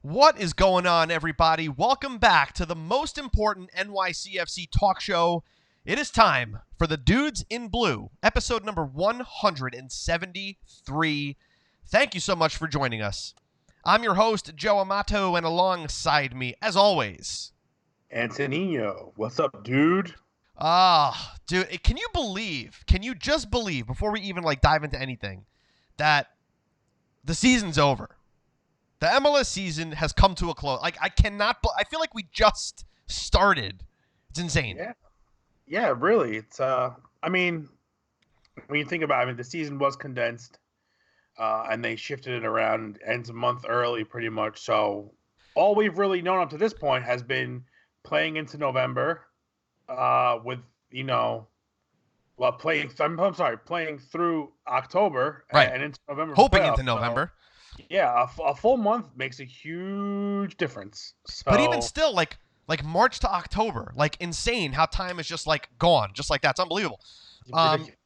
What is going on, everybody? Welcome back to the most important NYCFC talk show. It is time for the Dudes in Blue, episode number 173. Thank you so much for joining us. I'm your host, Joe Amato, and alongside me, as always, Antonino. What's up, dude? Dude, can you just believe, before we even dive into anything, that the season's over? The MLS season has come to a close. I feel like we just started. It's insane. Yeah, really. It's when you think about it, the season was condensed, and they shifted it around, ends a month early, pretty much. So all we've really known up to this point has been playing into November, with playing through October, Right. and into November. Hoping into November. So, yeah, a full month makes a huge difference. So, but even still, like March to October, insane how time is just gone, just like that. It's unbelievable. Ridiculous.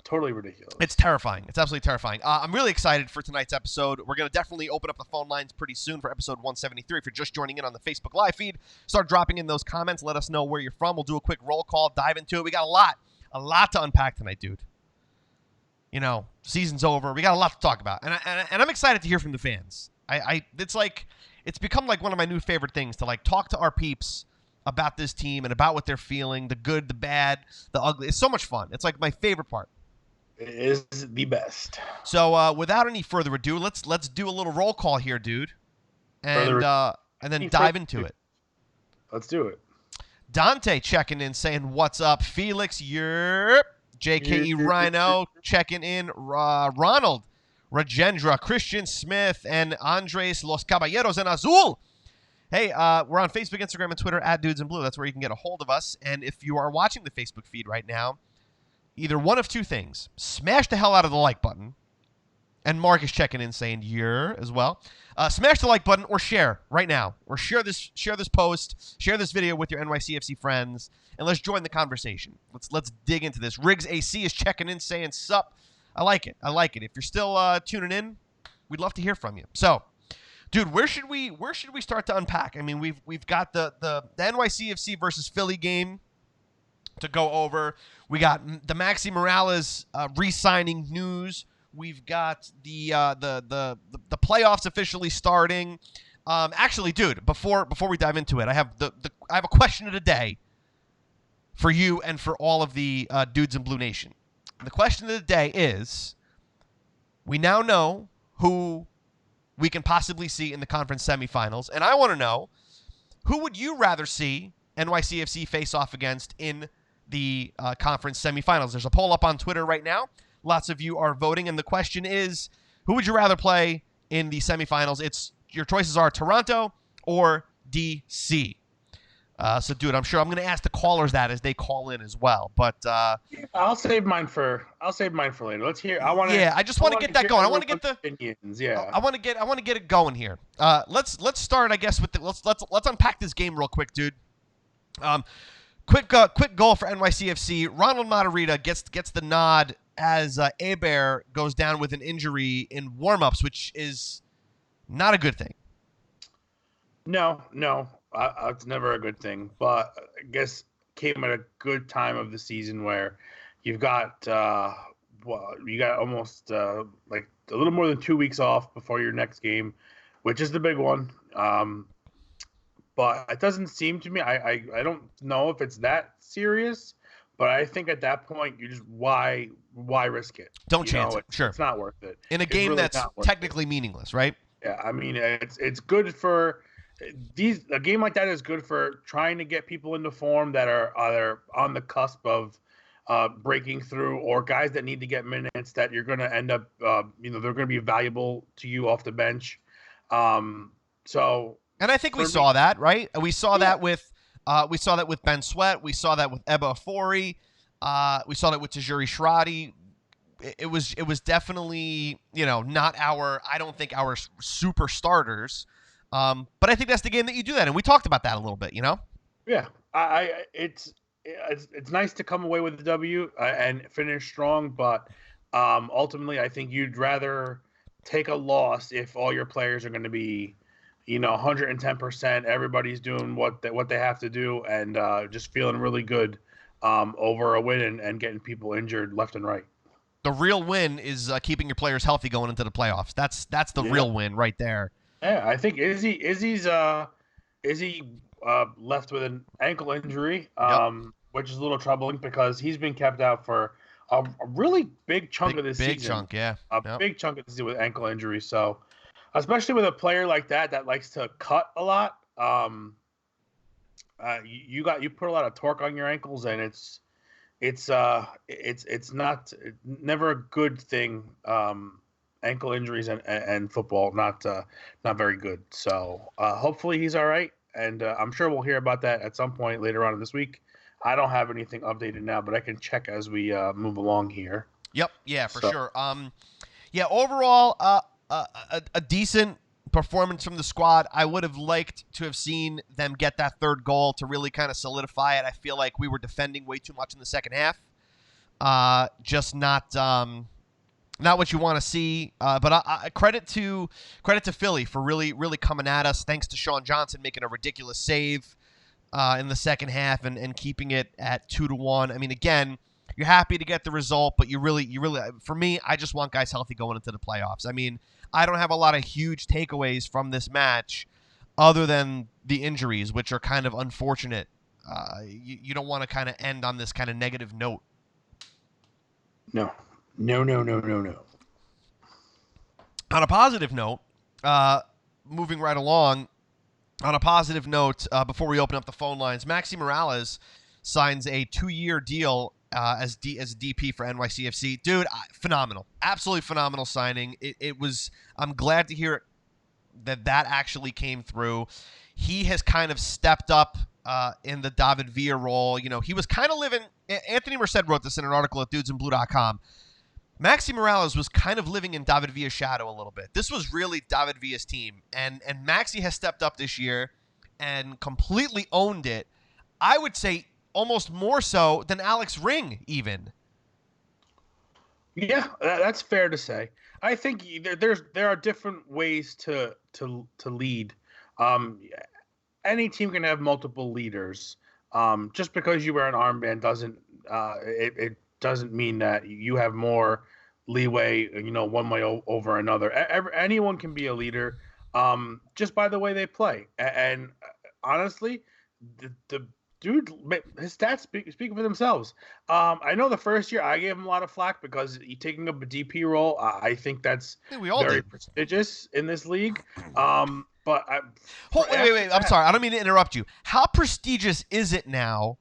Totally ridiculous. It's terrifying. It's absolutely terrifying. I'm really excited for tonight's episode. We're going to definitely open up the phone lines pretty soon for episode 173. If you're just joining in on the Facebook Live feed, start dropping in those comments. Let us know where you're from. We'll do a quick roll call, dive into it. We got a lot to unpack tonight, dude. Season's over. We got a lot to talk about, and I'm excited to hear from the fans. It's become one of my new favorite things to talk to our peeps about this team and about what they're feeling, the good, the bad, the ugly. It's so much fun. It's my favorite part. It is the best. So without any further ado, let's do a little roll call here, dude, and then dive into it. Let's do it. Dante checking in, saying what's up. Felix, you're JKE Rhino checking in. Ronald, Rajendra, Christian Smith, and Andres Los Caballeros en Azul. Hey, we're on Facebook, Instagram, and Twitter at Dudes in Blue. That's where you can get a hold of us. And if you are watching the Facebook feed right now, either one of two things. Smash the hell out of the like button. And Mark is checking in saying you're as well. Smash the like button or share right now. Or share this post, share this video with your NYCFC friends, and let's join the conversation. Let's dig into this. Riggs AC is checking in saying sup. I like it. If you're still tuning in, we'd love to hear from you. So, dude, where should we start to unpack? I mean, we've got the NYCFC versus Philly game to go over. We got the Maxi Morales re-signing news. We've got the playoffs officially starting. Actually, dude, before we dive into it, I have a question of the day for you and for all of the Dudes in Blue Nation. The question of the day is: we now know who we can possibly see in the conference semifinals, and I want to know, who would you rather see NYCFC face off against in the conference semifinals? There's a poll up on Twitter right now. Lots of you are voting, and the question is, who would you rather play in the semifinals? Your choices are Toronto or DC. So, dude, I'm sure I'm going to ask the callers that as they call in as well. But I'll save mine for later. Let's hear. I just want to get that going. I want to get the opinions. Yeah. I want to get it going here. Let's start, I guess, with let's unpack this game real quick, dude. Quick goal for NYCFC. Ronald Matarrita gets the nod as Hebert goes down with an injury in warmups, which is not a good thing. No, it's never a good thing. But I guess came at a good time of the season where you've got almost a little more than 2 weeks off before your next game, which is the big one. But it doesn't seem to me. I don't know if it's that serious. But I think at that point, you just why risk it? Don't chance it. Sure, it's not worth it. In a game really that's technically meaningless, right? Yeah, I mean it's good for a game like that is good for trying to get people into form that are either on the cusp of breaking through, or guys that need to get minutes that you're going to end up they're going to be valuable to you off the bench. So, and I think we saw that, right? We saw that with. We saw that with Ben Sweat. We saw that with Ebba Afori. We saw that with Tajiri Shradi. It was definitely not I don't think our super starters. But I think that's the game that you do that, and we talked about that a little bit. Yeah, it's nice to come away with the W and finish strong, but ultimately I think you'd rather take a loss if all your players are going to be 110%. Everybody's doing what they have to do, and just feeling really good over a win and getting people injured left and right. The real win is keeping your players healthy going into the playoffs. That's the real win right there. Yeah, I think Izzy's left with an ankle injury, which is a little troubling because he's been kept out for a really big chunk of the season. Big chunk, yeah. Big chunk of the season with ankle injury. So, especially with a player like that likes to cut a lot, you put a lot of torque on your ankles, and it's never a good thing. Ankle injuries and football, not very good. So hopefully he's all right, and I'm sure we'll hear about that at some point later on in this week. I don't have anything updated now, but I can check as we move along here. Yep, yeah, for sure. Overall, a decent performance from the squad. I would have liked to have seen them get that third goal to really kind of solidify it. I feel like we were defending way too much in the second half. Just not what you want to see. But credit to Philly for really coming at us. Thanks to Sean Johnson making a ridiculous save in the second half and keeping it at 2-1. I mean, again, you're happy to get the result, but you really, for me, I just want guys healthy going into the playoffs. I mean, I don't have a lot of huge takeaways from this match other than the injuries, which are kind of unfortunate. You don't want to kind of end on this kind of negative note. No. On a positive note, moving right along, on a positive note, before we open up the phone lines, Maxi Morales signs a 2-year deal as DP for NYCFC. Dude, phenomenal. Absolutely phenomenal signing. It was. I'm glad to hear that actually came through. He has kind of stepped up in the David Villa role. You know, he was kind of living. Anthony Merced wrote this in an article at dudesinblue.com. Maxi Morales was kind of living in David Villa's shadow a little bit. This was really David Villa's team, and Maxi has stepped up this year and completely owned it. I would say almost more so than Alex Ring, even. Yeah, that's fair to say. I think there are different ways to lead. Any team can have multiple leaders. Just because you wear an armband doesn't it doesn't mean that you have more leeway, one way over another. Anyone can be a leader, just by the way they play. And honestly, the dude, his stats speak for themselves. I know the first year I gave him a lot of flack because he taking up a DP role. I think that's very prestigious in this league. But wait. I'm sorry. I don't mean to interrupt you. How prestigious is it now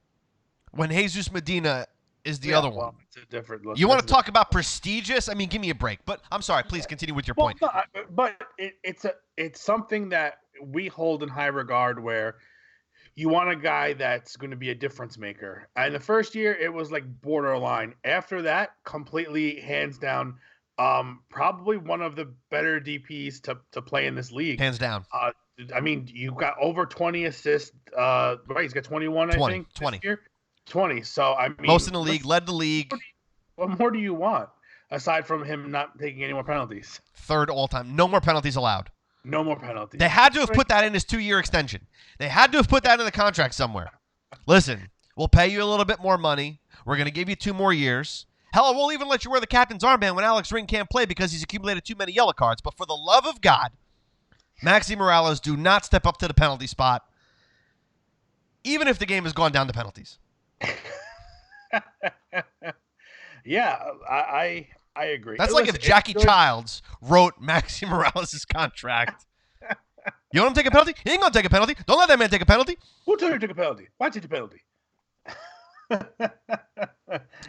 when Jesus Medina is the other one? It's a different look. You want to talk about prestigious? I mean, give me a break. But I'm sorry. Please continue with your point. No, but it's something that we hold in high regard, where you want a guy that's going to be a difference maker. And the first year, it was like borderline. After that, completely hands down, probably one of the better DPs to play in this league. Hands down. I mean, you got over 20 assists. Right, he's got 21, 20, I think. 20. This year. 20. So, I mean, most in the league, led the league. What more do you want aside from him not taking any more penalties? Third all time. No more penalties allowed. No more penalties. They had to have put that in his 2-year extension. They had to have put that in the contract somewhere. Listen, we'll pay you a little bit more money. We're going to give you 2 more years. Hell, we'll even let you wear the captain's armband when Alex Ring can't play because he's accumulated too many yellow cards. But for the love of God, Maxi Morales, do not step up to the penalty spot, even if the game has gone down to penalties. Yeah, I agree. That's like if Jackie Childs wrote Maxi Morales' contract. You want him to take a penalty? He ain't going to take a penalty. Don't let that man take a penalty. Who told you to take a penalty? Why take a penalty?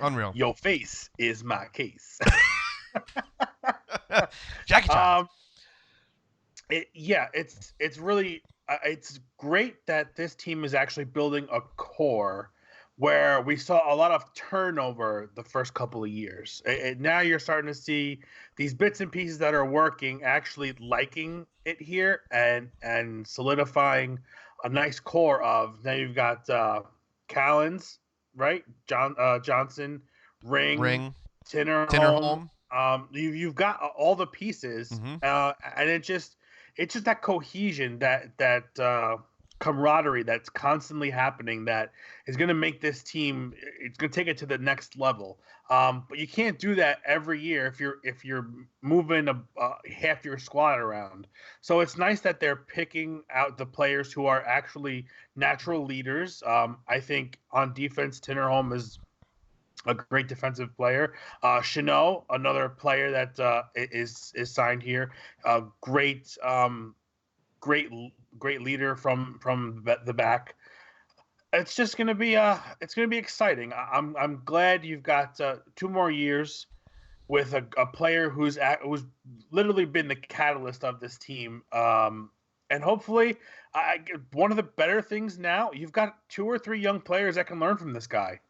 Unreal. Your face is my case. Jackie Childs. It's really it's great that this team is actually building a core where we saw a lot of turnover the first couple of years. Now you're starting to see these bits and pieces that are working, actually liking it here and solidifying a nice core of. Now you've got Callens, right? Johnson, Ring, Tinnerholm. You've got all the pieces, and it's just that cohesion, that camaraderie that's constantly happening that is going to make this team. It's going to take it to the next level. But you can't do that every year if you're moving half your squad around. So it's nice that they're picking out the players who are actually natural leaders. I think on defense, Tinnerholm is a great defensive player. Chanel, another player that is signed here. Great leader from the back. It's just gonna be exciting. I'm glad you've got 2 more years with a player who's literally been the catalyst of this team. And hopefully, one of the better things now, you've got 2 or 3 young players that can learn from this guy.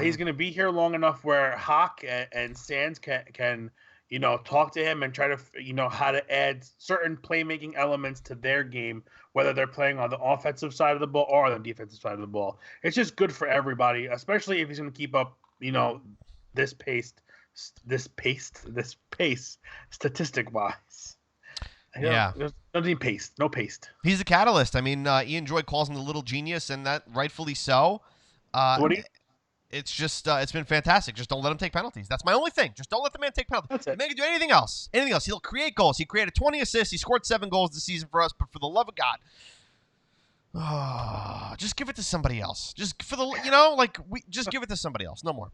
He's going to be here long enough where Hawk and Sands can talk to him and try to, how to add certain playmaking elements to their game, whether they're playing on the offensive side of the ball or on the defensive side of the ball. It's just good for everybody, especially if he's going to keep up, this pace statistic wise. Yeah. No paste. He's a catalyst. I mean, Ian Joy calls him the little genius, and that rightfully so. It's just it's been fantastic. Just don't let him take penalties. That's my only thing. Just don't let the man take penalties. That's it. The man can do anything else. He'll create goals. He created 20 assists. He scored 7 goals this season for us. But for the love of God, just give it to somebody else. Just for the just give it to somebody else. No more.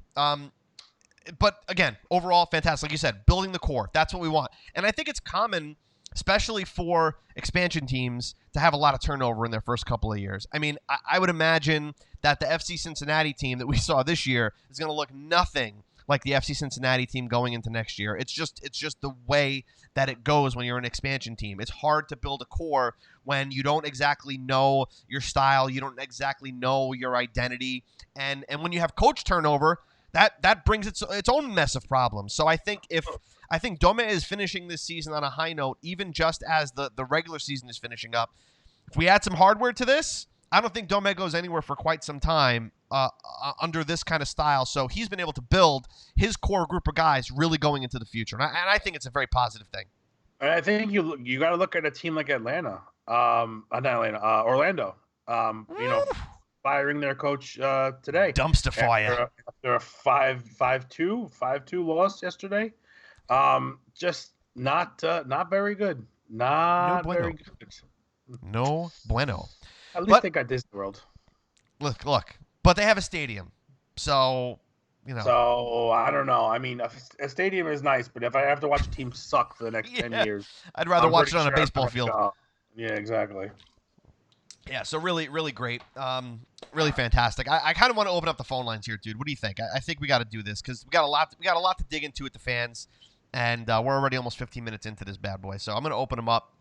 But again, overall, fantastic. Like you said, building the core. That's what we want. And I think it's common, especially for expansion teams, to have a lot of turnover in their first couple of years. I mean, I would imagine that the FC Cincinnati team that we saw this year is going to look nothing like the FC Cincinnati team going into next year. It's just the way that it goes when you're an expansion team. It's hard to build a core when you don't exactly know your style, you don't exactly know your identity, and when you have coach turnover, that brings its own mess of problems. So I think Dome is finishing this season on a high note, even just as the regular season is finishing up. If we add some hardware to this, I don't think Dome goes anywhere for quite some time under this kind of style. So he's been able to build his core group of guys really going into the future. And I think it's a very positive thing. I think you got to look at a team like Orlando. Firing their coach today. Dumpster fire. After a 5-2 loss yesterday. Just not very good. Not very good. No bueno. At least they got Disney World. Look. But they have a stadium. So, So, I don't know. I mean, a stadium is nice, but if I have to watch a team suck for the next 10 years. I'd rather watch it on a baseball field. Yeah, exactly. Yeah, so really, really great. Really fantastic. I kind of want to open up the phone lines here, dude. What do you think? I think we got to do this because we got a lot to dig into with the fans, and we're already almost 15 minutes into this bad boy. So I'm going to open them up.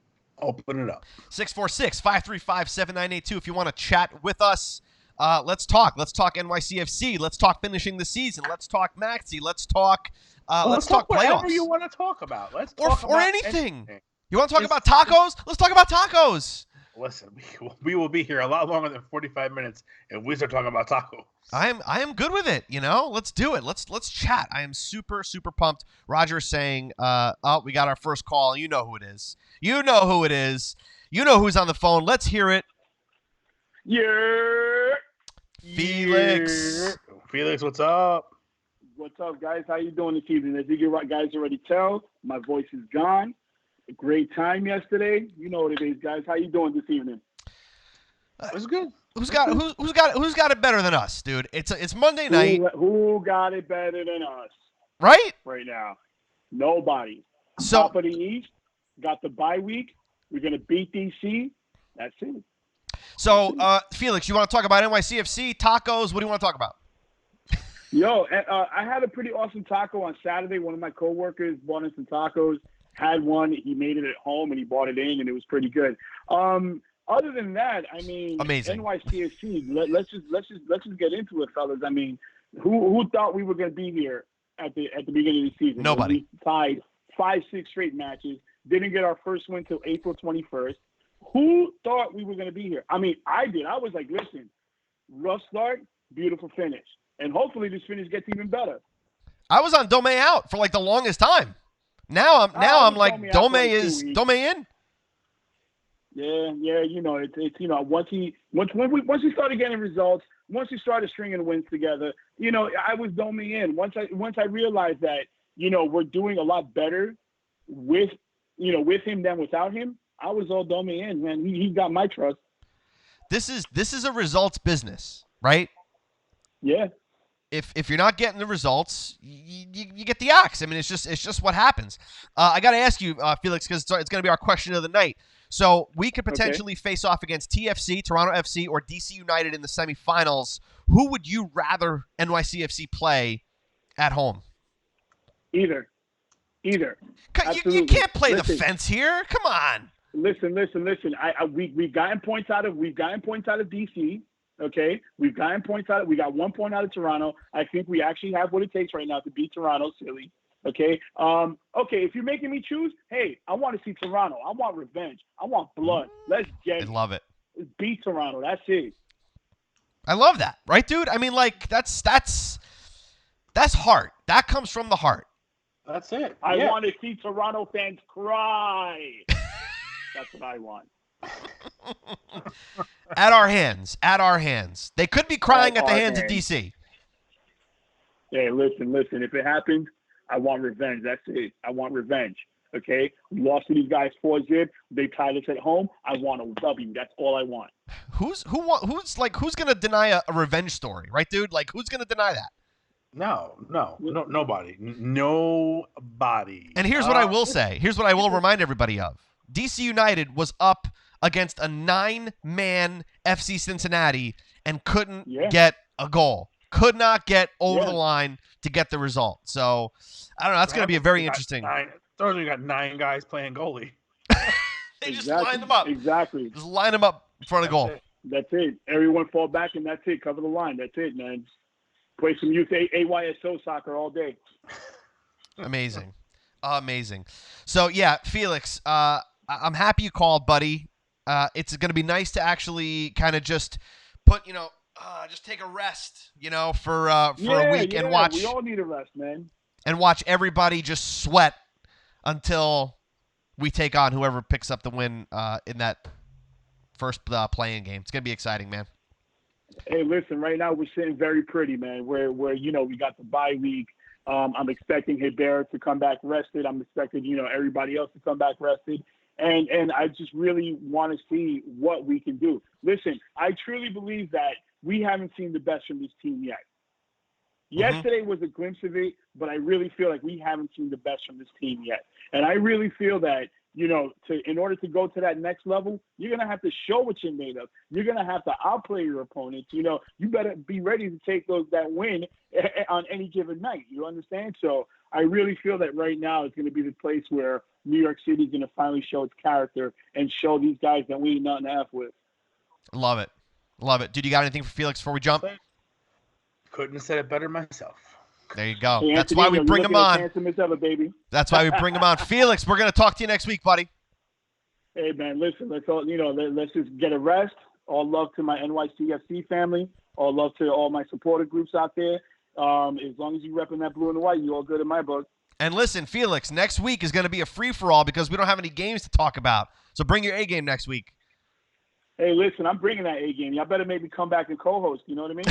Open it up. 646-535-7982 if you want to chat with us. Let's talk. Let's talk NYCFC. Let's talk finishing the season. Let's talk Maxi. Let's talk playoffs. Whatever you want to talk about. Let's talk about anything. You want to talk about tacos? Let's talk about tacos. Listen, we will be here a lot longer than 45 minutes if we start talking about tacos. I am good with it. Let's do it. Let's chat. I am super, super pumped. Roger is saying, we got our first call. You know who it is. You know who it is. You know who's on the phone. Let's hear it. Yeah. Felix. Felix, what's up? What's up, guys? How you doing this evening? As you guys already tell, my voice is gone. A great time yesterday. You know what it is, guys. How you doing this evening? It was good. Who's got it better than us, dude? It's Monday night. Who got it better than us? Right now, nobody. So Top of the East got the bye week. We're gonna beat DC. That's it. So, Felix, you want to talk about NYCFC tacos? What do you want to talk about? Yo, I had a pretty awesome taco on Saturday. One of my coworkers bought in some tacos. Had one. He made it at home and he brought it in, and it was pretty good. Other than that, I mean, amazing. NYCFC. Let's just get into it, fellas. I mean, who thought we were going to be here at the beginning of the season? Nobody. We tied 5-6 straight matches. Didn't get our first win till April 21st. Who thought we were going to be here? I mean, I did. I was like, listen, rough start, beautiful finish, and hopefully this finish gets even better. I was on Dome out for like the longest time. Now I'm like, Dome in? Yeah, you know, it's you know, once he started getting results, once he started stringing wins together, you know, I was doming in. Once I realized that, you know, we're doing a lot better with him than without him, I was all doming in, man. He got my trust. This is a results business, right? Yeah. If you're not getting the results, you get the axe. I mean, it's just what happens. I got to ask you, Felix, because it's going to be our question of the night. So we could potentially face off against TFC, Toronto FC, or DC United in the semifinals. Who would you rather NYCFC play at home? Either. You can't play the fence here. Come on. Listen. We've gotten points out of DC. Okay, we've gotten points out. We got 1 point out of Toronto. I think we actually have what it takes right now to beat Toronto. Silly. Okay. If you're making me choose, hey, I want to see Toronto. I want revenge. I want blood. Let's get it. I love it. Let's beat Toronto. That's it. I love that, right, dude? I mean, like that's heart. That comes from the heart. That's it. I want to see Toronto fans cry. That's what I want. At our hands. They could be crying at the hands of DC. Hey, listen. If it happens, I want revenge. That's it. I want revenge. Okay? We lost to these guys 4-0. They tied us at home. I want a W. That's all I want. Who's gonna deny a revenge story, right, dude? Like, who's gonna deny that? No, nobody. Nobody. And here's what I will say. Here's what I will remind everybody of. DC United was up against a 9-man FC Cincinnati and couldn't get a goal. Could not get over the line to get the result. So, I don't know. That's going to be a very interesting. We got 9 guys playing goalie. They just line them up. Exactly. Just line them up in front of goal. That's it. Everyone fall back, and that's it. Cover the line. That's it, man. Play some youth AYSO soccer all day. Amazing. So, yeah, Felix, I'm happy you called, buddy. It's going to be nice to actually kind of just put, just take a rest, for a week and watch. We all need a rest, man. And watch everybody just sweat until we take on whoever picks up the win in that first playing game. It's going to be exciting, man. Hey, listen, right now we're sitting very pretty, man. Where we got the bye week. I'm expecting Hibera to come back rested. I'm expecting, everybody else to come back rested. And I just really want to see what we can do. Listen, I truly believe that we haven't seen the best from this team yet. Yesterday was a glimpse of it, but I really feel like we haven't seen the best from this team yet. And I really feel that, in order to go to that next level, you're going to have to show what you're made of. You're going to have to outplay your opponents. You better be ready to take that win on any given night. You understand? So I really feel that right now is going to be the place where New York City is going to finally show its character and show these guys that we ain't nothing to F with. Love it. Dude, you got anything for Felix before we jump? Couldn't have said it better myself. There you go. Hey, that's why we bring him on. Ever, baby. That's why we bring him on. Felix, we're going to talk to you next week, buddy. Hey, man, listen, let's just get a rest. All love to my NYCFC family. All love to all my supporter groups out there. As long as you repping that blue and white, you all good in my book. And listen, Felix, next week is going to be a free-for-all because we don't have any games to talk about. So bring your A game next week. Hey, listen, I'm bringing that A game. Y'all better maybe come back and co-host. You know what I mean?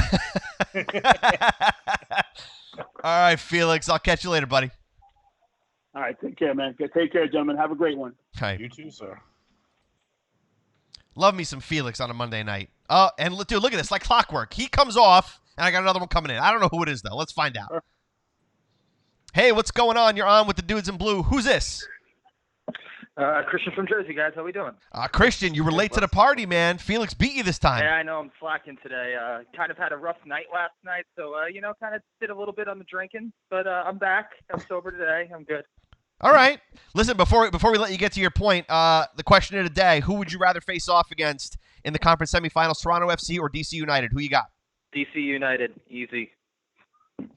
All right, Felix. I'll catch you later, buddy. All right, take care, man. Take care, gentlemen. Have a great one. Okay. You too, sir. Love me some Felix on a Monday night. And dude, look at this, like clockwork. He comes off, and I got another one coming in. I don't know who it is, though. Let's find out. Sure. Hey, what's going on? You're on with the Dudes in Blue. Who's this? Christian from Jersey, guys. How we doing? Christian, you were late to the party, man. Felix beat you this time. Yeah, I know. I'm slacking today. Kind of had a rough night last night, so, kind of did a little bit on the drinking. But I'm back. I'm sober today. I'm good. All right. Listen, before we let you get to your point, the question of the day, who would you rather face off against in the conference semifinals, Toronto FC or DC United? Who you got? DC United. Easy.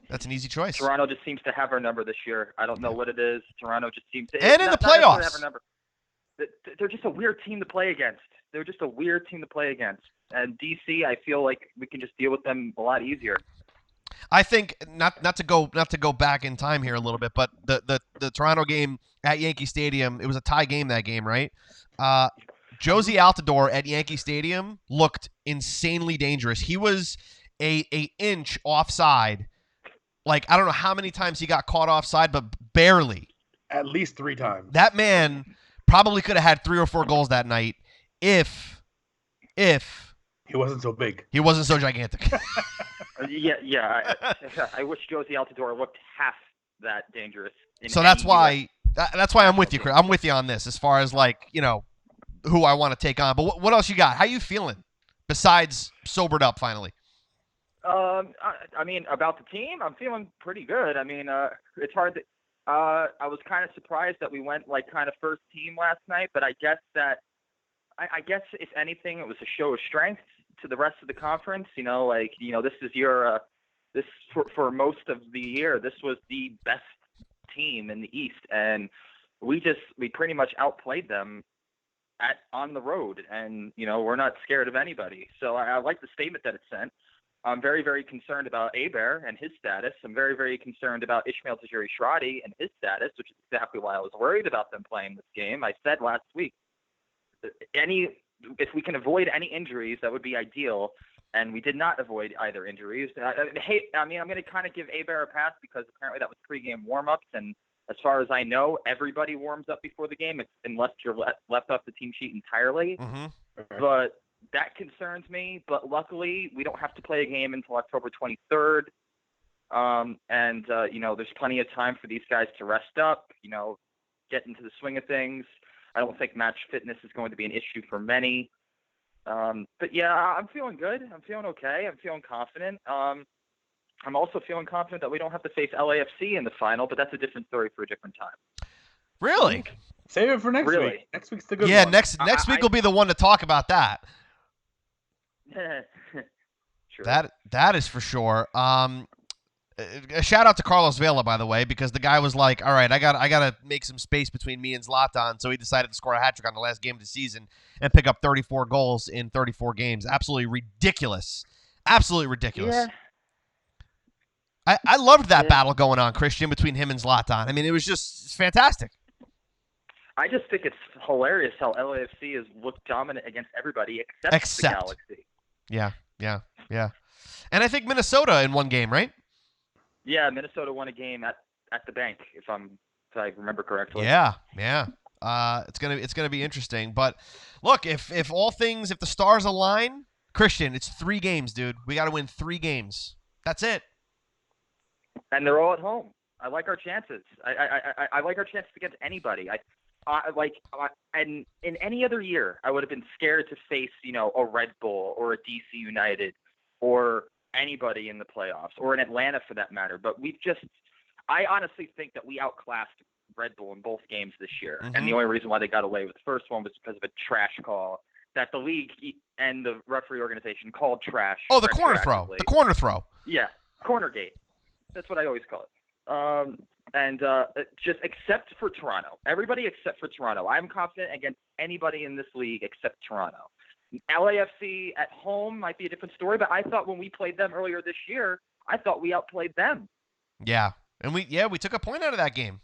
That's an easy choice. Toronto just seems to have our number this year. I don't know what it is. Toronto just seems to. And in the playoffs. Have our number. They're just a weird team to play against. And DC, I feel like we can just deal with them a lot easier. I think not to go back in time here a little bit, but the Toronto game at Yankee Stadium, it was a tie game that game, right? Josie Altidore at Yankee Stadium looked insanely dangerous. He was a inch offside. Like, I don't know how many times he got caught offside, but barely. At least 3 times. That man probably could have had 3 or 4 goals that night if he wasn't so big. He wasn't so gigantic. I wish Josie Altidore looked half that dangerous. So that's why I'm with you, Chris. I'm with you on this as far as, like, you know, who I want to take on. But what else you got? How you feeling besides sobered up finally? I mean, about the team, I'm feeling pretty good. I mean, it's hard to. I was kind of surprised that we went like kind of first team last night, but I guess if anything, it was a show of strength to the rest of the conference. You know, like, you know, this is for most of the year, this was the best team in the East, and we pretty much outplayed them on the road, and, you know, we're not scared of anybody. So I like the statement that it sent. I'm very, very concerned about Abear and his status. I'm very, very concerned about Ishmael Tajiri-Shradi and his status, which is exactly why I was worried about them playing this game. I said last week, if we can avoid any injuries, that would be ideal. And we did not avoid either injuries. I'm going to kind of give Abear a pass because apparently that was pregame warm-ups. And as far as I know, everybody warms up before the game unless you're left off the team sheet entirely. Mm-hmm. But that concerns me. But luckily, we don't have to play a game until October 23rd. You know, there's plenty of time for these guys to rest up, you know, get into the swing of things. I don't think match fitness is going to be an issue for many. But yeah, I'm feeling good. I'm feeling okay. I'm feeling confident. I'm also feeling confident that we don't have to face LAFC in the final, but that's a different story for a different time. Really? Save it for next week. Next week's the good one. Yeah, next week will be the one to talk about that. Sure. That is for sure. A shout out to Carlos Vela, by the way, because the guy was like, all right, I gotta make some space between me and Zlatan, so he decided to score a hat trick on the last game of the season and pick up 34 goals in 34 games. Absolutely ridiculous. Yeah. I loved that battle going on, Christian, between him and Zlatan. I mean, it was just fantastic. I just think it's hilarious how LAFC has looked dominant against everybody except the Galaxy. Yeah. And I think Minnesota in one game, right? Yeah, Minnesota won a game at the bank, if I remember correctly. Yeah. It's gonna be interesting. But look, if the stars align, Christian, it's 3 games, dude. We got to win 3 games. That's it. And they're all at home. I like our chances. I like our chances against anybody. And in any other year, I would have been scared to face, you know, a Red Bull or a DC United or anybody in the playoffs, or in Atlanta for that matter. But I honestly think that we outclassed Red Bull in both games this year. Mm-hmm. And the only reason why they got away with the first one was because of a trash call that the league and the referee organization called trash. Oh, the corner throw. The corner throw. Yeah, corner gate. That's what I always call it. Just except for Toronto. Everybody except for Toronto. I'm confident against anybody in this league except Toronto. LAFC at home might be a different story, but I thought when we played them earlier this year, I thought we outplayed them. Yeah, and we took a point out of that game.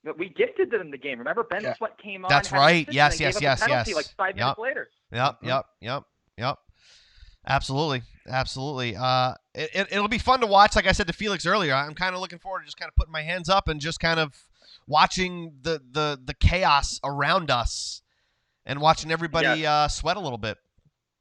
But we gifted them the game. Remember, Ben Sweat came on. That's right. Yes. Like 5 minutes later. Yep. Absolutely. It'll be fun to watch. Like I said to Felix earlier, I'm kind of looking forward to just kind of putting my hands up and just kind of watching the chaos around us and watching everybody sweat a little bit.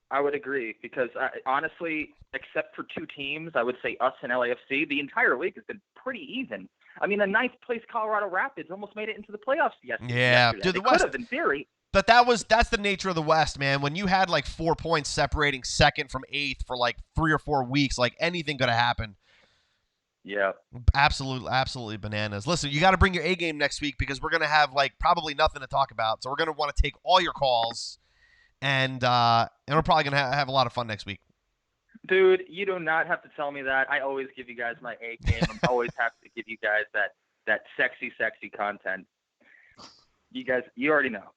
I would agree because honestly, except for 2 teams, I would say us and LAFC, the entire league has been pretty even. I mean, the 9th place Colorado Rapids almost made it into the playoffs yesterday. Yeah, dude, the West could have in theory. But that's the nature of the West, man. When you had like 4 points separating 2nd from 8th for like 3 or 4 weeks, like anything could have happened. Yeah. Absolutely bananas. Listen, you got to bring your A game next week because we're going to have like probably nothing to talk about. So we're going to want to take all your calls and we're probably going to have a lot of fun next week. Dude, you do not have to tell me that. I always give you guys my A game. I'm always happy to give you guys that sexy content. You guys, you already know.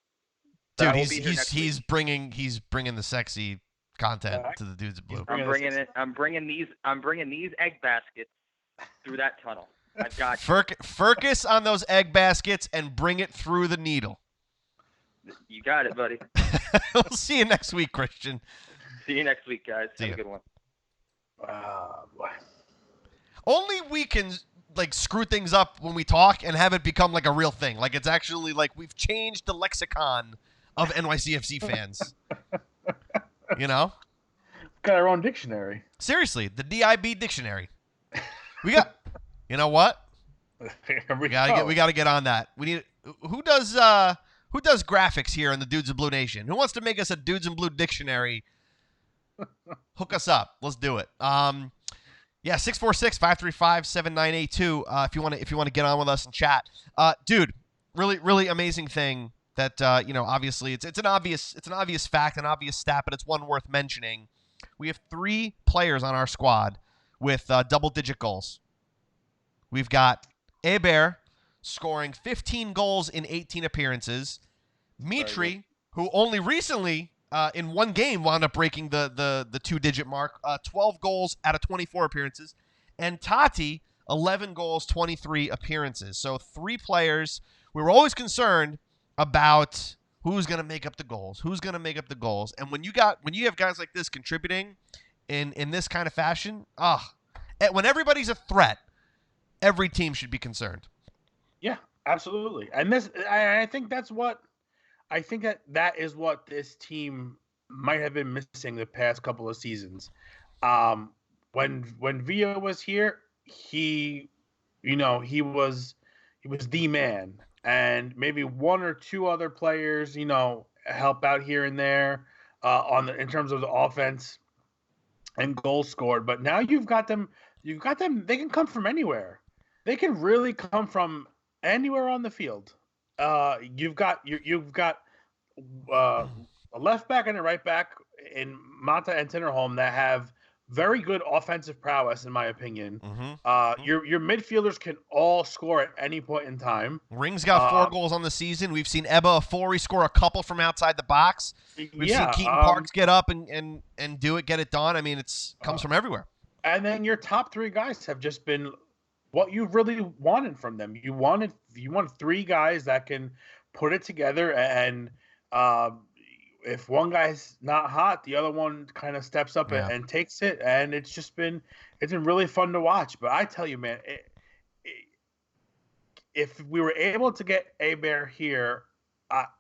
Dude, he's bringing the sexy content to the Dudes of Blue. I'm bringing these egg baskets through that tunnel. I've got Focus on those egg baskets and bring it through the needle. You got it, buddy. We'll see you next week, Christian. See you next week, guys. See Have ya. a good one. Boy. Only we can screw things up when we talk and have it become like a real thing. Like it's actually like we've changed the lexicon of NYCFC fans. You know? Got our own dictionary. Seriously, the DIB dictionary. We got. You know what? We gotta get on that. We need. Who does graphics here in the Dudes in Blue Nation? Who wants to make us a Dudes in Blue dictionary? Hook us up. Let's do it. Yeah, 646-535-7982. If you want to get on with us and chat, dude. Really amazing thing that obviously it's an obvious fact, an obvious stat, but it's one worth mentioning. We have 3 players on our squad with double-digit goals. We've got Hebert scoring 15 goals in 18 appearances. Mitri, who only recently in one game wound up breaking the 2-digit mark, 12 goals out of 24 appearances. And Tati, 11 goals, 23 appearances. So 3 players. We were always concerned about who's going to make up the goals. And when you have guys like this contributing in this kind of fashion, when everybody's a threat, every team should be concerned. Yeah, absolutely. And I think that is what this team might have been missing the past couple of seasons. When Villa was here, he was the man, and maybe 1 or 2 other players, help out here and there in terms of the offense and goals scored. But now you've got them. They can come from anywhere. They can really come from anywhere on the field. You've got a left back and a right back in Mata and Tinnerholm that have very good offensive prowess, in my opinion. Mm-hmm. Your midfielders can all score at any point in time. Ring's got 4 goals on the season. We've seen Ebba Afori score a couple from outside the box. We've seen Keaton Parks get up and do it, get it done. I mean, comes from everywhere. And then your top 3 guys have just been what you really wanted from them. You wanted 3 guys that can put it together, and if one guy's not hot, the other one kind of steps up and takes it, and it's been really fun to watch. But I tell you, man, if we were able to get Hebert here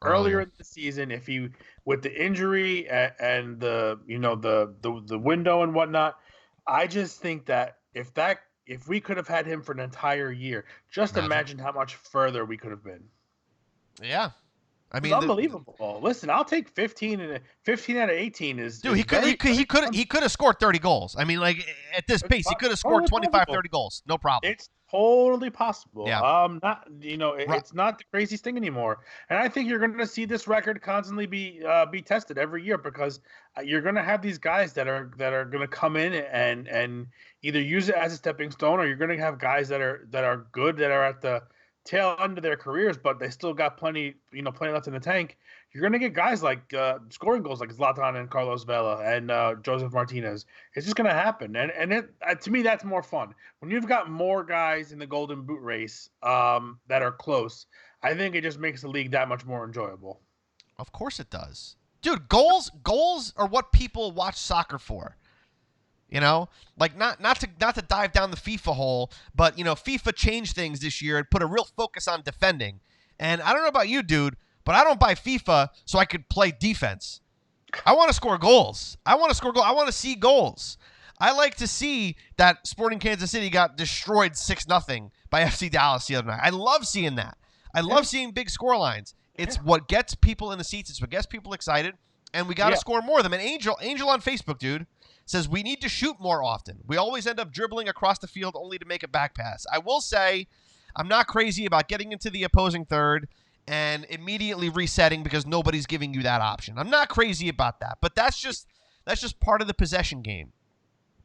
earlier in the season, if he with the injury and the window and whatnot, I just think that if we could have had him for an entire year, just imagine how much further we could have been. Yeah. I mean, it's unbelievable. Listen, I'll take 15 out of 18 is. Dude, he could have scored 30 goals. I mean, like at this pace, he could have scored 25, 30 goals. No problem. It's totally possible. Yeah. It's not the craziest thing anymore. And I think you're going to see this record constantly be tested every year, because you're going to have these guys that are going to come in and either use it as a stepping stone, or you're going to have guys that are good, that are at the tail end of their careers, but they still got plenty left in the tank. You're going to get guys like scoring goals like Zlatan and Carlos Vela and Joseph Martinez. It's just going to happen. And to me, that's more fun. When you've got more guys in the Golden Boot race that are close, I think it just makes the league that much more enjoyable. Of course it does. Dude, goals are what people watch soccer for. Like not to dive down the FIFA hole, but FIFA changed things this year and put a real focus on defending. And I don't know about you, dude, but I don't buy FIFA so I could play defense. I want to score goals. I want to see goals. I like to see that Sporting Kansas City got destroyed 6-0 by FC Dallas the other night. I love seeing that. I love seeing big score lines. It's what gets people in the seats. It's what gets people excited. And we got to score more of them. And Angel on Facebook, dude, says we need to shoot more often. We always end up dribbling across the field only to make a back pass. I will say I'm not crazy about getting into the opposing third and immediately resetting because nobody's giving you that option. I'm not crazy about that, but that's just part of the possession game.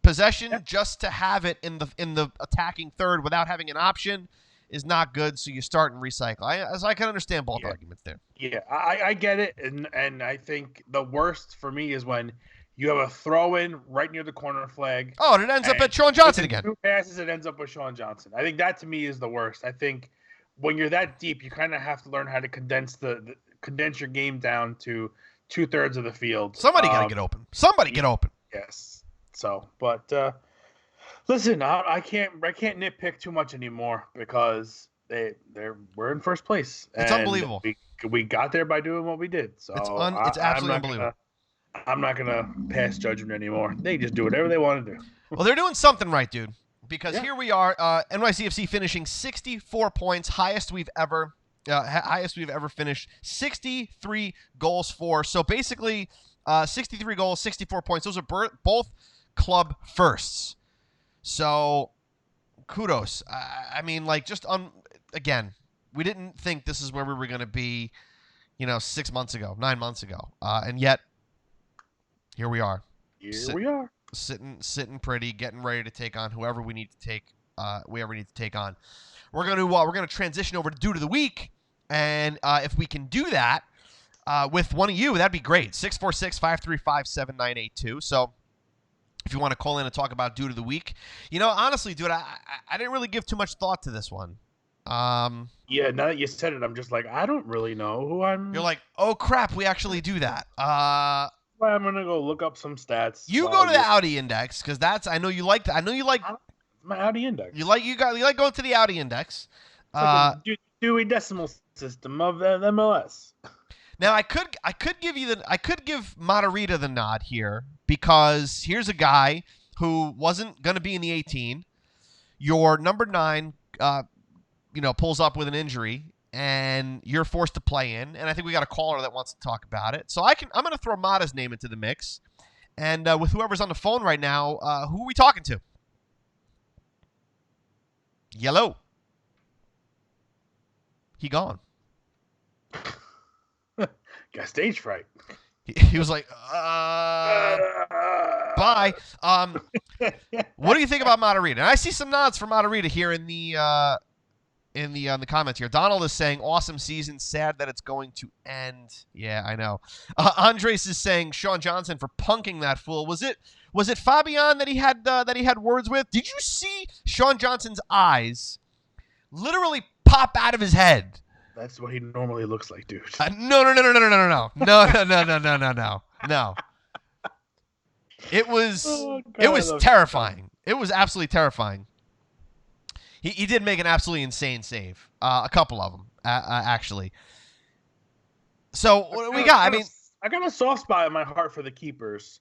Possession just to have it in the attacking third without having an option is not good, so you start and recycle. I can understand both arguments there. Yeah, I get it, and I think the worst for me is when you have a throw-in right near the corner flag. Oh, and it ends up at Sean Johnson again. 2 passes, it ends up with Sean Johnson. I think that, to me, is the worst. I think when you're that deep, you kind of have to learn how to condense the condense your game down to 2/3 of the field. Somebody got to get open. Somebody get open. Yes. So, but listen, I can't nitpick too much anymore because we're in first place. It's unbelievable. We got there by doing what we did. So it's absolutely unbelievable. I'm not gonna pass judgment anymore. They just do whatever they want to do. Well, they're doing something right, dude. Because here we are, NYCFC finishing 64 points, highest we've ever finished. 63 goals for. So basically, 63 goals, 64 points. Those are both club firsts. So kudos. I mean, like, just again, we didn't think this is where we were going to be, 6 months ago, 9 months ago, and yet here we are. We are sitting pretty, getting ready to take on whoever we need to take. On. We're gonna transition over to Dude of the Week, and if we can do that with one of you, that'd be great. 646-535-7982. So if you want to call in and talk about Dude of the Week, honestly, dude, I didn't really give too much thought to this one. Yeah, now that you said it, I'm just like, I don't really know who I'm. You're like, oh crap, we actually do that. Well, I'm gonna go look up some stats. You go to the Audi Index because I know you like that. I know you like my Audi Index. You like going to the Audi Index. Like a Dewey Decimal System of the MLS. Now I could give Matarrita the nod here because here's a guy who wasn't gonna be in the 18. Your number 9, pulls up with an injury. And you're forced to play in, and I think we got a caller that wants to talk about it. So I'm going to throw Mata's name into the mix, and with whoever's on the phone right now, who are we talking to? Yellow. He gone. Got stage fright. He was like, bye. What do you think about Matarrita? And I see some nods for Matarrita here in the comments here. Donald is saying, awesome season. Sad that it's going to end. Yeah, I know. Andres is saying, Sean Johnson for punking that fool. Was it Fabian that he had words with? Did you see Sean Johnson's eyes literally pop out of his head? That's what he normally looks like, dude. No. It was terrifying. It was absolutely terrifying. He did make an absolutely insane save. A couple of them, actually. So what do we got? I got a soft spot in my heart for the keepers.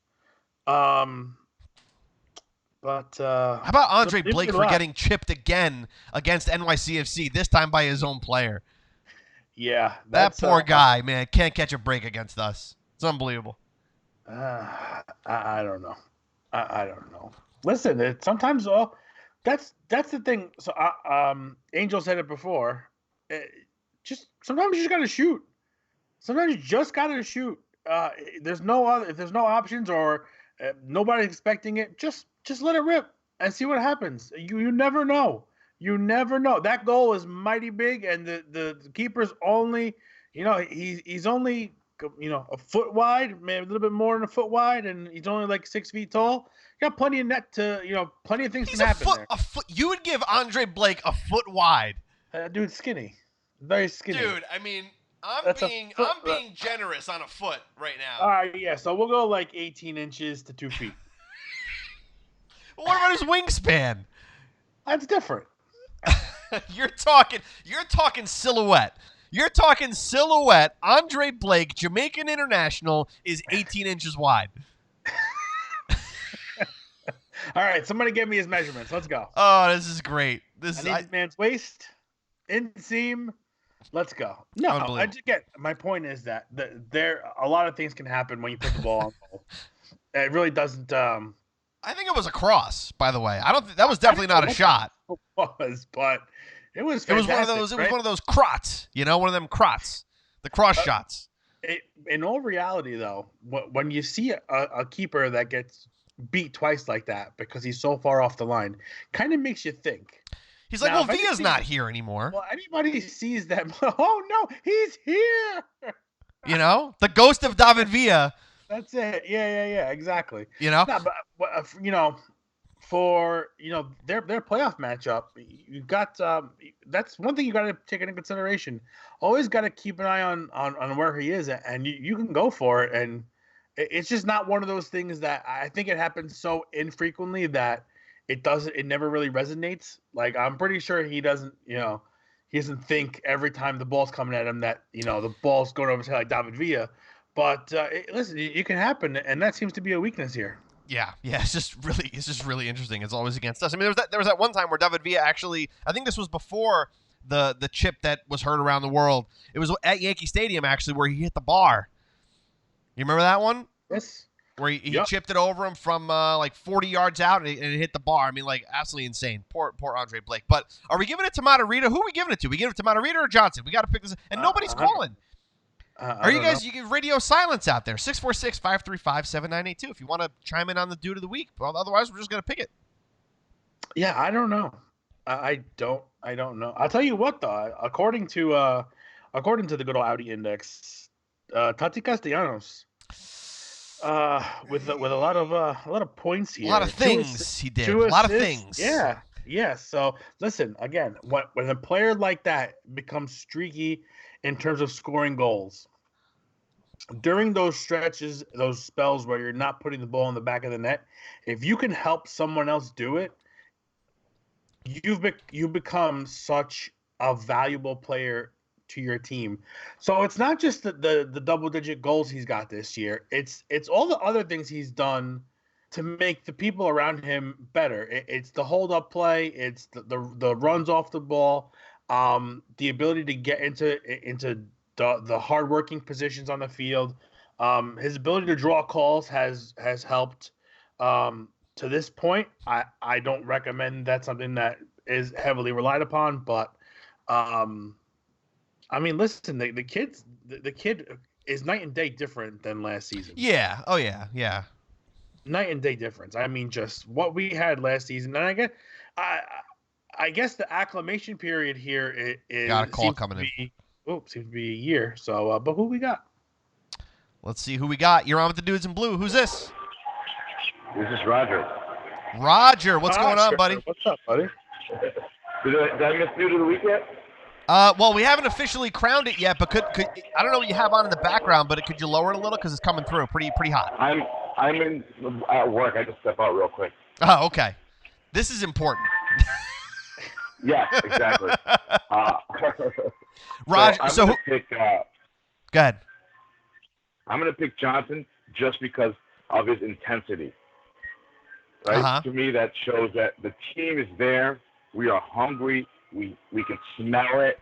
But how about Andre Blake for getting chipped again against NYCFC, this time by his own player? Yeah. That poor guy, man, can't catch a break against us. It's unbelievable. I don't know. I don't know. Listen, sometimes that's the thing. So Angel said it before. Sometimes you just gotta shoot. Sometimes you just gotta shoot. If there's no options or nobody's expecting it, just let it rip and see what happens. You never know. You never know. That goal is mighty big, and the keeper's only, he's only, a foot wide, maybe a little bit more than a foot wide, and he's only like 6 feet tall. You got plenty of net to, plenty of things can happen there. You would give Andre Blake a foot wide. Dude's skinny, very skinny. Dude, I'm being generous on a foot right now. All right, yeah. So we'll go like 18 inches to 2 feet. What about his wingspan? That's different. You're talking silhouette. You're talking silhouette. Andre Blake, Jamaican international, is 18 inches wide. All right, somebody give me his measurements. Let's go. Oh, this is great. I need this man's waist, inseam. Let's go. No, my point is that there a lot of things can happen when you put the ball on goal. It really doesn't. I think it was a cross, by the way. I don't. That was definitely not a shot. It was, but it was. It was one of those. It was one of those crots. One of them crots. The cross shots. In all reality, though, when you see a keeper that gets beat twice like that because he's so far off the line, kind of makes you think. He's like, Villa's not here anymore. Well, anybody sees that. Oh no, he's here. The ghost of David Villa. That's it. Yeah, exactly. No, but for their playoff matchup, you got that's one thing you got to take into consideration. Always got to keep an eye on where he is, and you can go for it. And it's just not one of those things that I think it happens so infrequently that it never really resonates. Like, I'm pretty sure he doesn't think every time the ball's coming at him that the ball's going over to like David Villa. But listen, it can happen, and that seems to be a weakness here. Yeah, it's just really interesting. It's always against us. I mean, there was that one time where David Villa actually, I think this was before the chip that was heard around the world. It was at Yankee Stadium actually, where he hit the bar. You remember that one? Yes. Where he chipped it over him from like 40 yards out, and it hit the bar. I mean, like, absolutely insane. Poor Andre Blake. But are we giving it to Matarrita? Who are we giving it to? We give it to Matarrita or Johnson? We got to pick this. And nobody's calling. Are you guys? You give radio silence out there. 646-535-7982. If you want to chime in on the dude of the week. Well, otherwise, we're just gonna pick it. Yeah, I don't know. I don't know. I'll tell you what though. According to the good old Audi Index, Tati Castellanos, with a lot of points here. A lot of things he did. A lot of things. Yeah. Yeah. So listen, again, when a player like that becomes streaky in terms of scoring goals, during those stretches, those spells where you're not putting the ball in the back of the net, if you can help someone else do it, you've become such a valuable player to your team. So it's not just the double-digit goals he's got this year. It's all the other things he's done to make the people around him better. It's the hold-up play. It's the runs off the ball. The ability to get into the hard-working positions on the field. His ability to draw calls has helped. To this point, I don't recommend that's something that is heavily relied upon. But I mean, listen, the kid is night and day different than last season. Yeah. Oh yeah. Night and day difference. I mean, just what we had last season, and I guess the acclimation period here is got a call coming in. Seems to be a year. So, but who we got? Let's see who we got. You're on with the dudes in blue. Who's this? This is Roger. Roger, what's going on, buddy? What's up, buddy? Did I miss you to the week yet? Well, we haven't officially crowned it yet, but could I don't know what you have on in the background, but could you lower it a little because it's coming through pretty hot. I'm at work. I just step out real quick. Oh, okay. This is important. Yeah, exactly. Roger, so I'm gonna pick. Go ahead. I'm gonna pick Johnson just because of his intensity. Right? Uh-huh. To me, that shows that the team is there. We are hungry. We can smell it,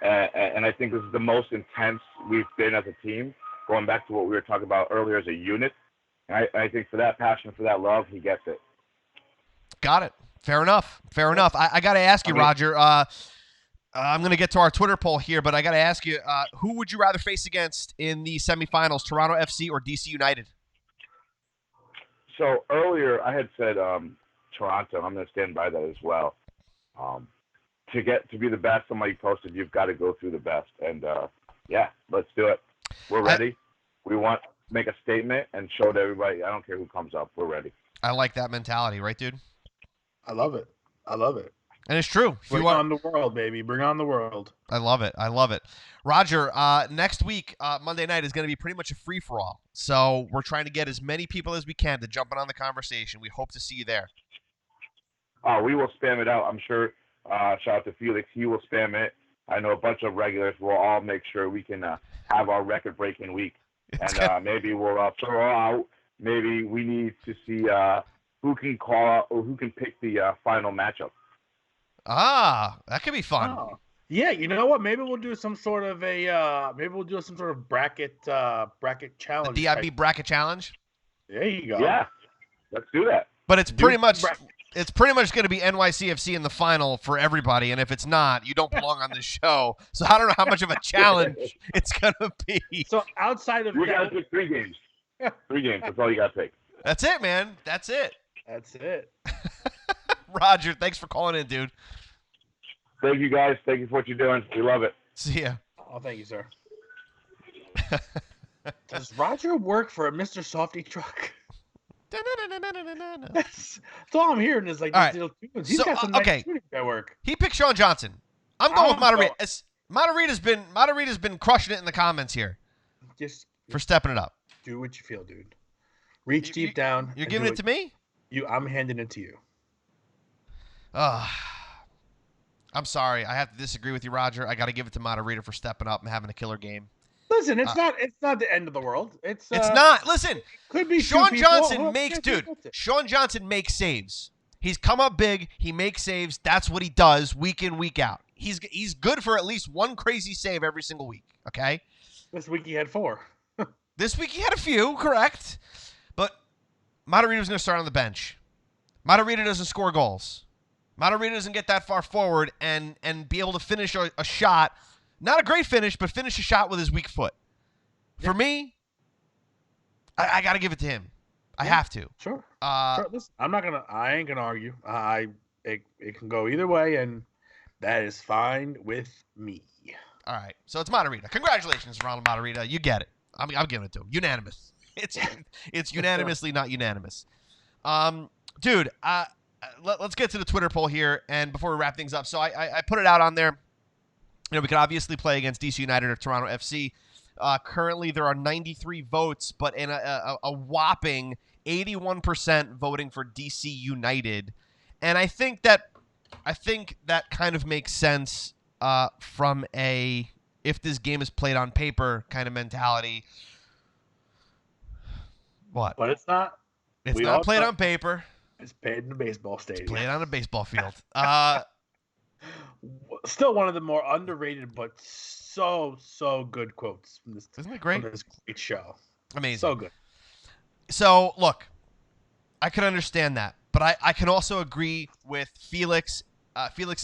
and I think this is the most intense we've been as a team. Going back to what we were talking about earlier as a unit, and I think for that passion, for that love, he gets it. Got it. Fair enough. I got to ask you, Roger. I'm going to get to our Twitter poll here, but I got to ask you, who would you rather face against in the semifinals, Toronto FC or DC United? So earlier I had said Toronto. I'm going to stand by that as well. To be the best, somebody posted, you've got to go through the best. And, yeah, let's do it. We're ready. We want to make a statement and show to everybody, I don't care who comes up. We're ready. I like that mentality, right, dude? I love it. And it's true. Bring on the world, baby. Bring on the world. I love it. Roger, next week, Monday night, is going to be pretty much a free-for-all. So we're trying to get as many people as we can to jump in on the conversation. We hope to see you there. We will spam it out. I'm sure. Shout out to Felix. He will spam it. I know a bunch of regulars. We'll all make sure we can have our record-breaking week. And maybe we'll throw out. Maybe we need to see who can call out or who can pick the final matchup. That could be fun. Oh. Yeah, you know what? Maybe we'll do some sort of bracket challenge. The DIB bracket challenge. There you go. Yeah, let's do that. But it's pretty much going to be NYCFC in the final for everybody, and if it's not, you don't belong on the show. So I don't know how much of a challenge it's going to be. So outside of we got to pick 3 games. 3 games. That's all you got to pick. That's it, man. That's it. Roger, thanks for calling in, dude. Thank you, guys. Thank you for what you're doing. We love it. See ya. Oh, thank you, sir. Does Roger work for a Mr. Softy truck? That's all I'm hearing is like All these right. little tunes. He's So, got some okay. nice tunes at work. He picked Sean Johnson. I'm going with Matarrita. So- Matarrita's been crushing it in the comments here Just for stepping it up. do what you feel, dude. Reach deep down. You're giving it to me? I'm handing it to you. I'm sorry. I have to disagree with you, Roger. I got to give it to Matarrita for stepping up and having a killer game. Listen, it's not the end of the world. It's not. Listen, could be Sean Johnson Sean Johnson makes saves. He's come up big. He makes saves. That's what he does week in, week out. He's good for at least one crazy save every single week. Okay. This week he had 4. This week he had a few, correct? But Matarrita was going to start on the bench. Matarrita doesn't score goals. Matarrita doesn't get that far forward and be able to finish a shot. Not a great finish, but finish a shot with his weak foot. For me, I got to give it to him. I have to. Sure. Listen, I ain't gonna argue. It can go either way, and that is fine with me. All right. So it's Matarrita. Congratulations, Ronald Matarrita. You get it. I'm giving it to him. Unanimous. It's unanimously not unanimous. Dude, let's get to the Twitter poll here, and before we wrap things up. So I put it out on there. You know, we could obviously play against DC United or Toronto FC. Currently, there are 93 votes, but in a whopping 81% voting for DC United. And I think that kind of makes sense from a if this game is played on paper kind of mentality. What? But it's not. It's not played on paper. It's played in a baseball stadium. It's played on a baseball field. Still one of the more underrated, but so good quotes from this. Isn't it great? From this great show. Amazing. So good. So look, I could understand that, but I can also agree with Felix's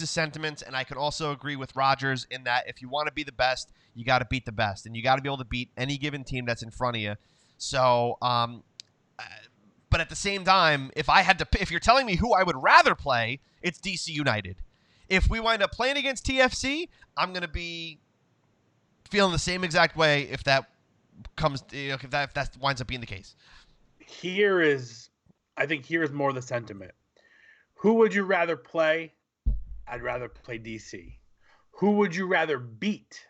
sentiments, and I can also agree with Rogers in that if you want to be the best, you got to beat the best, and you got to be able to beat any given team that's in front of you. So, but at the same time, if you're telling me who I would rather play, it's DC United. If we wind up playing against TFC, I'm going to be feeling the same exact way if that comes, if that winds up being the case. I think here is more the sentiment. Who would you rather play? I'd rather play DC. Who would you rather beat?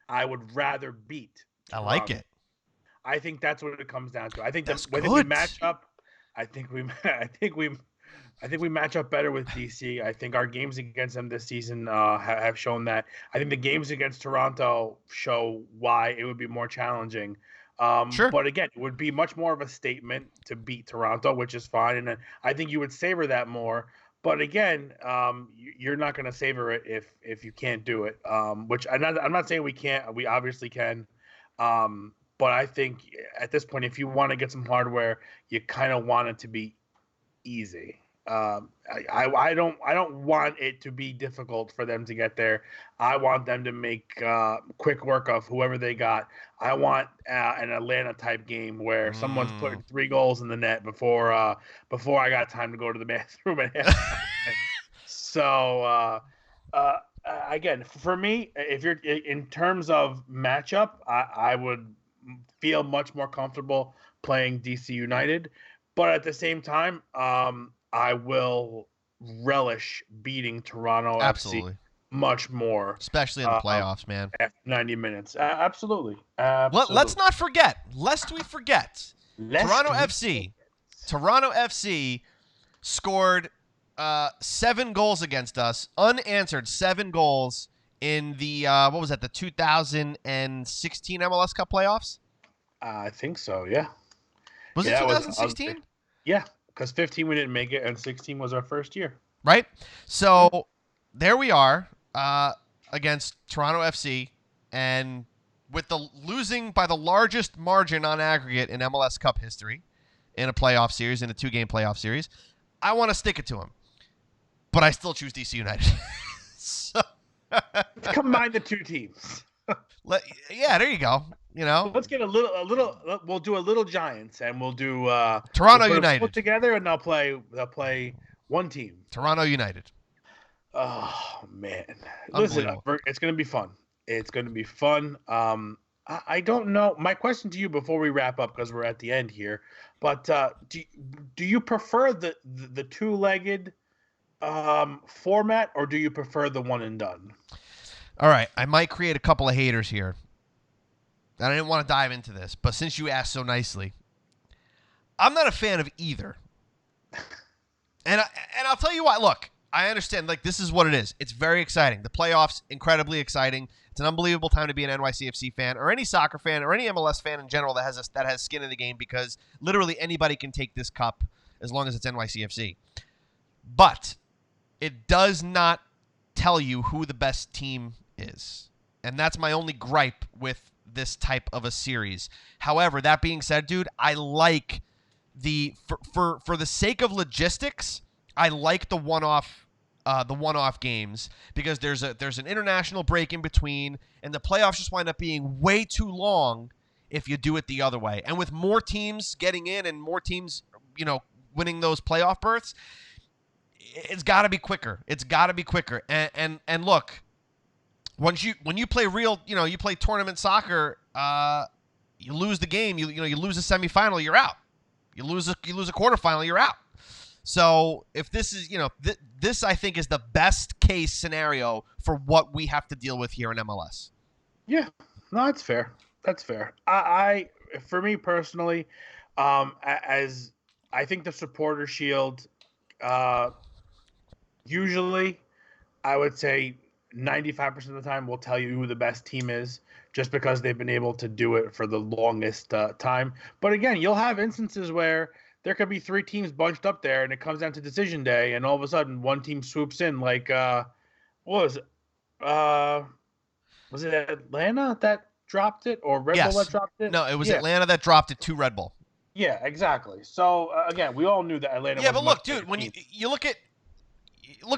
I would rather beat Toronto. I like it. I think that's what it comes down to. I think that's when we match up, I think we match up better with DC. I think our games against them this season have shown that. I think the games against Toronto show why it would be more challenging. Sure. But again, it would be much more of a statement to beat Toronto, which is fine. And I think you would savor that more. But again, you're not going to savor it if you can't do it. Which I'm not saying we can't. We obviously can. But I think at this point, if you want to get some hardware, you kind of want it to be easy. I don't want it to be difficult for them to get there. I want them to make quick work of whoever they got. I want an Atlanta type game where someone's putting 3 goals in the net before I got time to go to the bathroom. So again, for me, if you're in terms of matchup, I would feel much more comfortable playing DC United, but at the same time, I will relish beating Toronto Absolutely. FC much more. Especially in the playoffs, man. After 90 minutes. Absolutely. Let's not forget, lest we forget, Toronto FC scored 7 goals against us, unanswered 7 goals in the, the 2016 MLS Cup Playoffs? I think so, yeah. Was it 2016? Yeah. Because 15 we didn't make it, and 16 was our first year. Right? So there we are against Toronto FC, and with the losing by the largest margin on aggregate in MLS Cup history in a playoff series, in a 2-game playoff series, I want to stick it to him. But I still choose DC United. So combine the 2 teams. Yeah, there you go. You know, let's get a little. We'll do a little Giants, and we'll do Toronto United put together, and they'll play one team. Toronto United. Oh man, listen, it's gonna be fun. It's gonna be fun. I don't know. My question to you before we wrap up, because we're at the end here, but do you prefer the two-legged format, or do you prefer the one and done? All right, I might create a couple of haters here. And I didn't want to dive into this, but since you asked so nicely, I'm not a fan of either. And I'll tell you why. Look, I understand. Like, this is what it is. It's very exciting. The playoffs, incredibly exciting. It's an unbelievable time to be an NYCFC fan or any soccer fan or any MLS fan in general that has skin in the game, because literally anybody can take this cup as long as it's NYCFC. But it does not tell you who the best team is. And that's my only gripe with this type of a series. However, that being said, dude, I like for the sake of logistics, I like the one-off games, because there's an international break in between, and the playoffs just wind up being way too long if you do it the other way. And with more teams getting in and more teams, winning those playoff berths, it's got to be quicker. It's got to be quicker. And look, when you play real, you play tournament soccer, you lose the game, you lose a semifinal, you're out. You lose a quarterfinal, you're out. So if this is, this I think is the best case scenario for what we have to deal with here in MLS. Yeah, no, that's fair. That's fair. I for me personally, as I think the Supporter Shield, usually, I would say 95% of the time will tell you who the best team is, just because they've been able to do it for the longest time. But again, you'll have instances where there could be three teams bunched up there, and it comes down to decision day, and all of a sudden one team swoops in. Like, what was it? Was it Atlanta that dropped it, or Red Bull that dropped it? No, it was Atlanta that dropped it to Red Bull. Yeah, exactly. So again, we all knew that Atlanta. Yeah, but look, dude, when you look at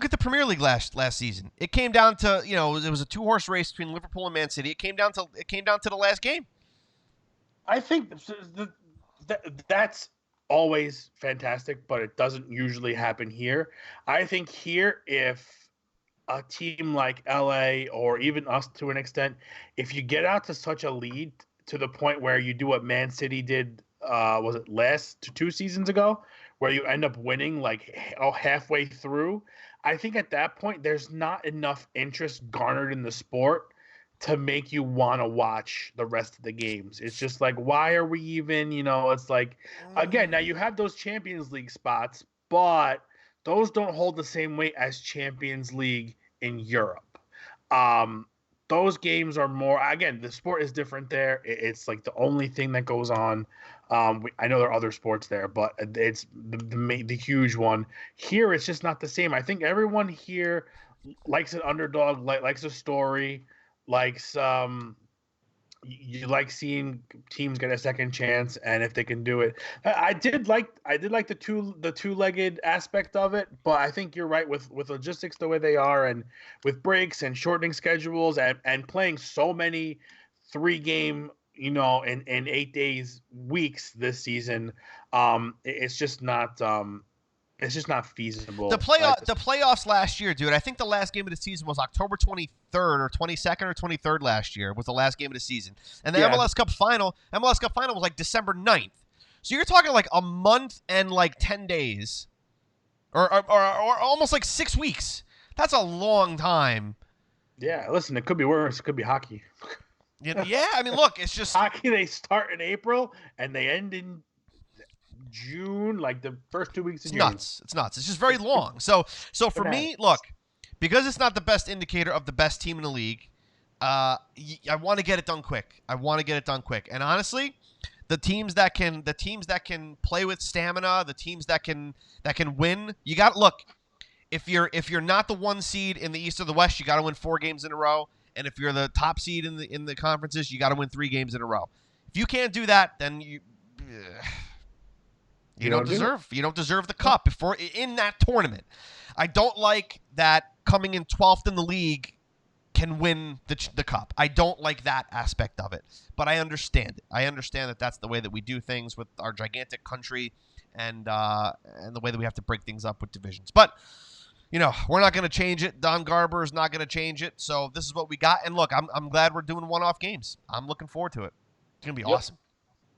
the Premier League last season, it came down to, it was a 2-horse race between Liverpool and Man City. It came down to the last game. I think that's always fantastic, but it doesn't usually happen here. I think here, if a team like LA, or even us to an extent, if you get out to such a lead to the point where you do what Man City did, was it 2 seasons ago, where you end up winning halfway through, I think at that point there's not enough interest garnered in the sport to make you want to watch the rest of the games. It's just like, why are we even, it's like, again, now you have those Champions League spots, but those don't hold the same weight as Champions League in Europe. Those games are more, again, the sport is different there. It's like the only thing that goes on. I know there are other sports there, but it's the huge one. Here, it's just not the same. I think everyone here likes an underdog, likes a story, likes you like seeing teams get a second chance, and if they can do it. I did like the two-legged aspect of it, but I think you're right with logistics the way they are, and with breaks and shortening schedules, and playing so many 3-game, in 8 days weeks this season. It's just not feasible. The playoffs last year, dude. I think the last game of the season was October 23rd or 22nd or 23rd last year was the last game of the season. And the MLS Cup final was like December 9th. So you're talking like a month and like 10 days or almost like 6 weeks. That's a long time. Yeah, listen, it could be worse. It could be hockey. Yeah, I mean, look, it's just hockey. They start in April and they end in June, like the first 2 weeks of June. It's nuts. It's just very long. So for me, look, because it's not the best indicator of the best team in the league, I want to get it done quick. And honestly, the teams that can play with stamina, the teams that can win, you got to look. If you're not the 1 seed in the East or the West, you got to win 4 games in a row. And if you're the top seed in the conferences, you got to win 3 games in a row. If you can't do that, then you don't deserve the cup in that tournament. I don't like that coming in 12th in the league can win the cup. I don't like that aspect of it, but I understand it. I understand that that's the way that we do things with our gigantic country, and the way that we have to break things up with divisions. But we're not going to change it. Don Garber is not going to change it. So this is what we got. And look, I'm glad we're doing one-off games. I'm looking forward to it. It's going to be awesome.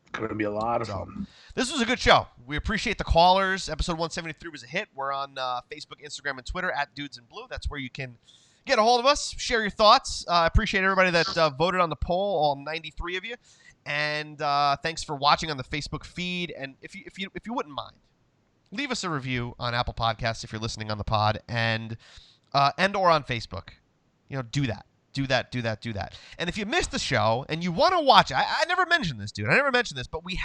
It's going to be a lot of fun. This was a good show. We appreciate the callers. Episode 173 was a hit. We're on Facebook, Instagram, and Twitter at Dudes in Blue. That's where you can get a hold of us, share your thoughts. I appreciate everybody that voted on the poll, all 93 of you. And thanks for watching on the Facebook feed. And if you wouldn't mind, leave us a review on Apple Podcasts if you're listening on the pod, and or on Facebook. Do that. Do that. And if you missed the show and you want to watch it, I never mentioned this, dude. I never mentioned this, but we've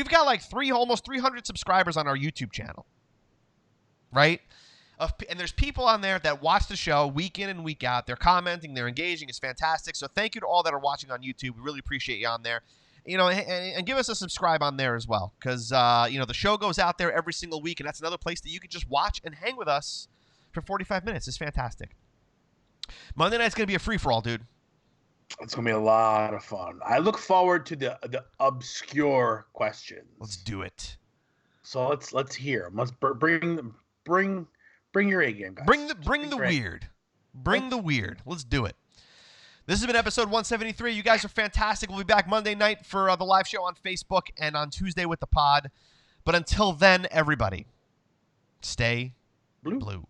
got like almost 300 subscribers on our YouTube channel, right? And there's people on there that watch the show week in and week out. They're commenting, they're engaging. It's fantastic. So thank you to all that are watching on YouTube. We really appreciate you on there. And give us a subscribe on there as well, because the show goes out there every single week, and that's another place that you can just watch and hang with us for 45 minutes. It's fantastic. Monday night's gonna be a free for all, dude. It's gonna be a lot of fun. I look forward to the obscure questions. Let's do it. So let's hear them. Let's bring your A game, guys. Bring the weird. Bring the weird. Let's do it. This has been episode 173. You guys are fantastic. We'll be back Monday night for the live show on Facebook and on Tuesday with the pod. But until then, everybody, stay blue.